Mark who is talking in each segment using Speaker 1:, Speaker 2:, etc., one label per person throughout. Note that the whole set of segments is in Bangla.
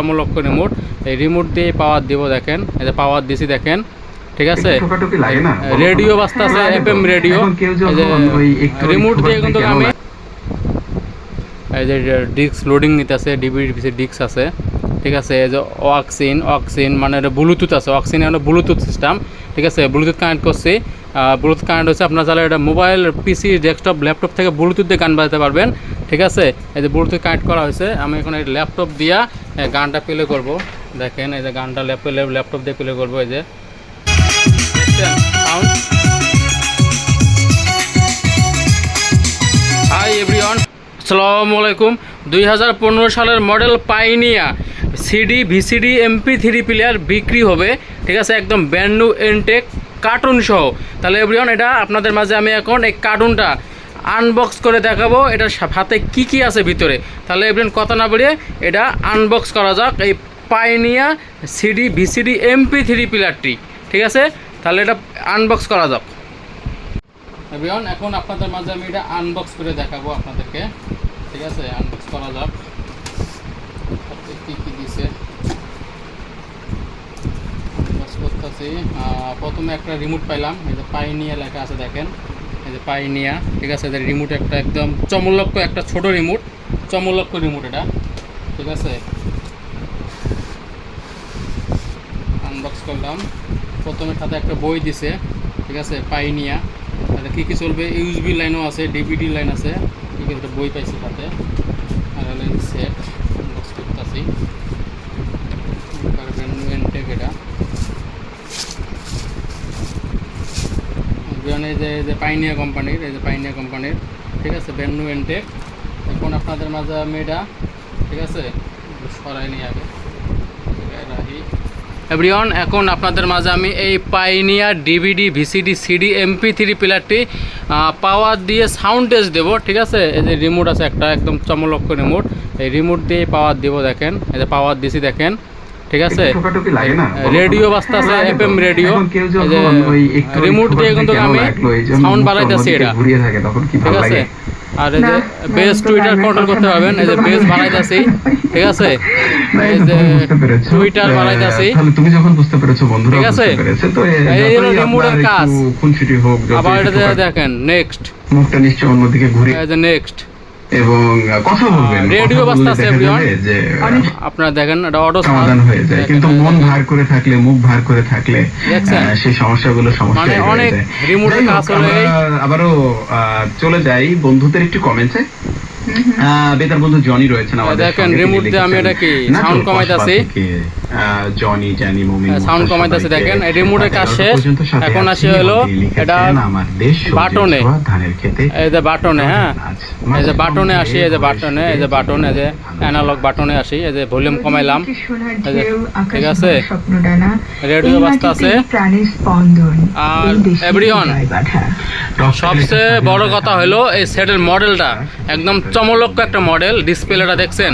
Speaker 1: চমলক্ষ রিমোট। এই রিমোট দিয়ে পাওয়ার দিব, দেখেন এই যে পাওয়ার দিছি দেখেন, ঠিক আছে। রেডিও বাজতেছে, এফএম রেডিও। এই যে রিমোট দিয়ে কিন্তু আমি এই যে ডিস্ক লোডিং নিতেছে, ডিভিডি পিসি ডিস্ক আছে, ঠিক আছে। এই যে অক্সিন মানে ব্লুটুথ আছে, অক্সিন মানে ব্লুটুথ সিস্টেম, ঠিক আছে। ব্লুটুথ কানেক্ট করছি, ব্লুটুথ কানেক্ট হচ্ছে আপনার যারা এটা মোবাইল, পিসি, ডেস্কটপ, ল্যাপটপ থেকে ব্লুটুথ দিয়ে গান বাজাতে পারবেন, ঠিক আছে। এই যে ব্লুটুথ কানেক্ট করা হয়েছে, আমি এখন এই ল্যাপটপ দিয়া গানটা প্লে করব, দেখেন এই যে গানটা ল্যাপটপ দিয়ে প্লে করবো। এই যে সাউন্ড। হাই এভরিওয়ান, আসসালামু আলাইকুম। 2015 সালের model পাইনিয়া CD, VCD, MP3 player বিক্রি হবে, ঠিক আছে, একদম ব্র্যান্ড নিউ এনটেক কার্টুন সহ। তাহলে এভরিওয়ান, এটা আপনাদের মাঝে আমি এখন এই কার্টুনটা আনবক্স করে দেখাবো, এটার হাতে কি কি আছে ভিতরে। তাহলে এভরিওয়ান, কথা না বেরিয়ে এটা আনবক্স করা যাক, এই পাইনিয়া সিডি, ভিসিডি, MP3 প্লেয়ারটি, ঠিক আছে। তাহলে এটা আনবক্স করা যাক এভরিওয়ান। এখন আপনাদের মাঝে আমি এটা আনবক্স করে দেখাবো আপনাদেরকে, ঠিক আছে। আনবক্স করা যাক, কী কী দিছে আনবক্স করতেছি। প্রথমে একটা রিমোট পাইলাম, এই যে পাইনিয়া লেখা আছে দেখেন, এই যে পাইনিয়া, ঠিক আছে। এদের রিমোট একটা একদম চমলক্ষ, একটা ছোট রিমোট, চমলক্ষ রিমোট এটা, ঠিক আছে। আনবক্স করলাম। প্রথমে সাথে একটা বই দিছে, ঠিক আছে, পাইনিয়া। তাহলে কী কী চলবে, ইউএসবি লাইনও আছে, ডিভিডি লাইন আছে, ঠিক আছে। একটা বই পাইছি সাথে, আর হলো সেট। আনবক্স করতেছি, এনটেক এটা এই যে পাইনিয়া কোম্পানির, এই যে পাইনিয়া কোম্পানির, ঠিক আছে, ব্র্যান্ড নিউ এনটেক। এখন আপনাদের মাঝে আমি এটা, ঠিক আছে, সরাই নিয়ে আগে রাখি এভরিওয়ান। এখন আপনাদের মাঝে আমি এই পাইনিয়া ডিভিডি, ভিসিডি, সিডি, MP3 প্লেয়ারটি পাওয়ার দিয়ে সাউন্ড টেস্ট দেবো, ঠিক আছে। এই যে রিমোট আছে একটা, একদম চমলক্ষ রিমোট, এই রিমোট দিয়ে পাওয়ার দিব, দেখেন এই যে পাওয়ার দিছি দেখেন, ঠিক আছে। রেডিও বাজতেছে, এফএম রেডিও। এই যে রিমোট দিয়ে কিন্তু আমি সাউন্ড বাড়াইতেছি এটা, ঠিক আছে। আর এই যে বেস টুইটার কন্ট্রোল করতে পারবেন, এই যে বেস বাড়াইতেছি, ঠিক আছে। এই যে টুইটার বাড়াইতেছি,
Speaker 2: তুমি যখন বুঝতে পেরেছো বন্ধুরা,
Speaker 1: ঠিক আছে। এই হলো রিমোটের কাজ।
Speaker 2: খুনসুটি হোক,
Speaker 1: আবার এটা দেখেন নেক্সট,
Speaker 2: মুখটা নিশ্চয় অন্যদিকে ঘুরে,
Speaker 1: এই যে নেক্সট
Speaker 2: এবং কথা বলবেন,
Speaker 1: রেডিও বাজতেছে এভরিওয়ান। আপনারা দেখেন এটা অটো
Speaker 2: সমাধান হয়ে যায়, কিন্তু মন ভার করে থাকলে, মুখ ভার করে থাকলে সেই সমস্যাগুলো সমস্যা
Speaker 1: মানে অনেক রিমোটের কাজ হলে।
Speaker 2: আবারও চলে যাই বন্ধুদের একটু কমেন্টে। বেতার বন্ধু জনি রয়েছেন আমাদের,
Speaker 1: দেখেন রিমোট দিয়ে আমি এটা কি সাউন্ড কমাইতাছি,
Speaker 2: জনি জানি মুমিন
Speaker 1: সাউন্ড কমাইতাছি, দেখেন এই রিমোটের কাজ শেষ। এখন আসি হলো এটা বাটনে, এই যে বাটনে, হ্যাঁ এই যে বাটনে আসি, এই যে বাটনে, এই যে বাটন, এই যে অ্যানালগ বাটনে আসি, এই যে ভলিউম কমাইলাম, ঠিক আছে। রেডিও বাজতে আছে। আর এভরিওয়ান, সবচেয়ে বড় কথা হলো এই সেটের মডেলটা একদম চমলক্ষ একটা মডেল। ডিসপ্লেটা দেখছেন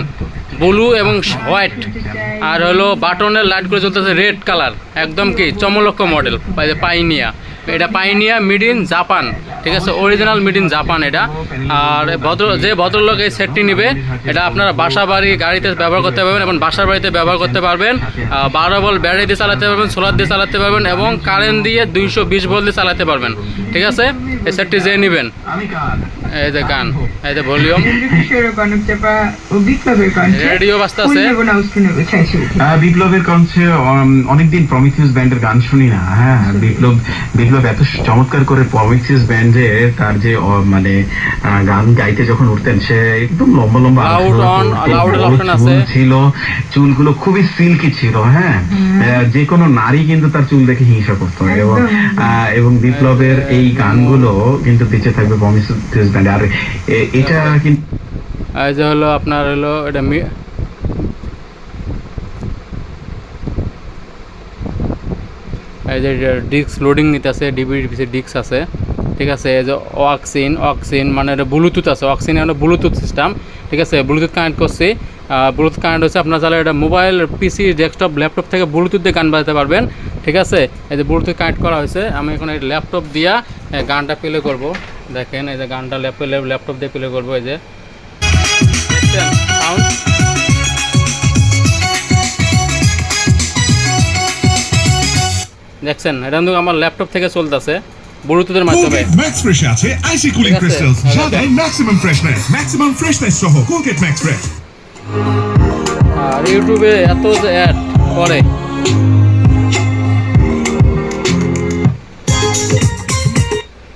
Speaker 1: ব্লু এবং হোয়াইট, আর হলো বাটনের লাইটগুলো চলতেছে রেড কালার, একদম কি চমলক্ষ মডেল। পাইনিয়া, এটা পাইনিয়া মেড ইন জাপান, ঠিক আছে, অরিজিনাল মেড ইন জাপান এটা। আর যে ভদ্রলোক এই সেটটি নেবে, এটা আপনারা বাসা বাড়ি, গাড়িতে ব্যবহার করতে পারবেন, এবং বাসার বাড়িতে ব্যবহার করতে পারবেন। 12 ভোল্ট ব্যাটারি দিয়ে চালাতে পারবেন, সোলার দিয়ে চালাতে পারবেন, এবং কারেন্ট দিয়ে 220 ভোল্ট দিয়ে চালাতে পারবেন, ঠিক আছে। এই সেটটি যে নেবেন, এই যে গান, এই যে ভলিউম, রেডিও বাজতেছে।
Speaker 2: বিপ্লবের কণ্ঠে অনেকদিন প্রমিথিয়াস ব্যান্ডের গান শুনি না। হ্যাঁ, বিপ্লব এত চমৎকার করে প্রমিথিয়াস ব্যান্ডে তার যে মানে গান গাইতে যখন উঠতেন, সে একদম লম্বা লম্বা ছিল, চুলগুলো খুবই সিল্কি ছিল। হ্যাঁ, যে কোনো নারী কিন্তু তার চুল দেখে হিংসা করতো, এবং বিপ্লবের এই গানগুলো কিন্তু বেঁচে থাকবে প্রমিথিয়াস ব্যান্ডে। আর এটা কিন্তু
Speaker 1: এই যে হলো আপনার হলো এটা এই যে ডিস্ক লোডিং নিতেছে, ডিভিডি পিসি ডিস্ক আছে, ঠিক আছে। এই যে অক্সিন মানে ব্লুটুথ আছে, অক্সিন মানে ব্লুটুথ সিস্টেম, ঠিক আছে। ব্লুটুথ কানেক্ট করছি, ব্লুটুথ কানেক্ট হচ্ছে আপনার যারা এটা মোবাইল, পিসি, ডেস্কটপ, ল্যাপটপ থেকে ব্লুটুথ দিয়ে গান বাজাতে পারবেন, ঠিক আছে। এই যে ব্লুটুথ কানেক্ট করা হয়েছে। আমি এখন এই ল্যাপটপ দিয়া গানটা প্লে করব, দেখেন এই যে গানটা ল্যাপটপ দিয়ে প্লে করবো। এই যে সাউন্ড, দেখছেন এটা কিন্তু আমার ল্যাপটপ থেকে চলতেছে ব্লুটুথের মাধ্যমে।
Speaker 3: Colgate Max Fresh আছে আইসি কুলিং
Speaker 1: ঠিক আছে,
Speaker 3: ক্রিস্টালস যা
Speaker 1: দেখেন।
Speaker 3: দেয় ম্যাক্সিমাম ফ্রেশনেস সহ Colgate Max Fresh।
Speaker 1: আর ইউটিউবে এত যে অ্যাড করে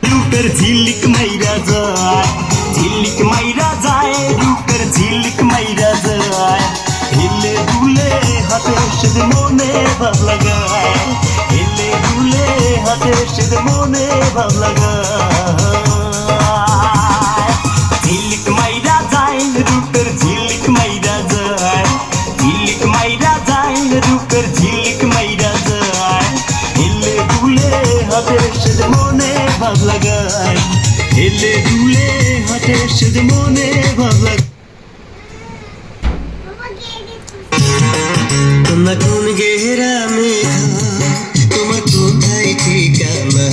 Speaker 4: রূপের ঝিলিক মাইরা যায় রূপের ঝিলিক মাইরা যায় হেলে দুলে হাতে সেদ মনে ভাব লাগায় হেলে দুলে হাতে সেদ মনে ভাব লাগায় ঝিলিক মাইরা যায় রূপের ঝিলিক মাইরা যায় ঝিলিক মাইরা যায় রূপের ঝিলিক মাইরা যায় হেলে দুলে হাতে সেদ মনে ভাব লাগায় হেলে দুলে হাতে সেদ মনে ভাব লাগায় তোমার কোন গেরামে তোমার কোথায় ঠিকানা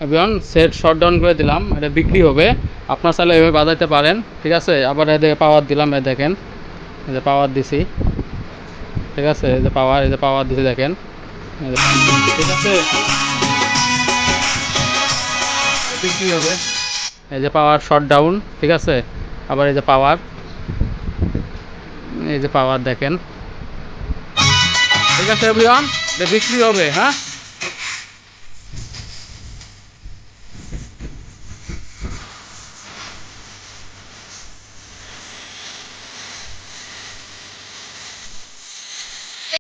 Speaker 1: এভরিওয়ান সেট শট ডাউন করে দিলাম, এটা বিক্রি হবে, আপনার চাইলে এভাবে বাজাইতে পারেন। ঠিক আছে, আবার এদিকে পাওয়ার দিলাম, এই দেখেন এই যে পাওয়ার দিছি। ঠিক আছে, এই যে পাওয়ার দিছি দেখেন, এই যে, ঠিক আছে বিক্রি হবে। এই যে পাওয়ার শট ডাউন, ঠিক আছে, আবার এই যে পাওয়ার দেখেন। ঠিক আছে এভরিওয়ান, এটা বিক্রি হবে। হ্যাঁ।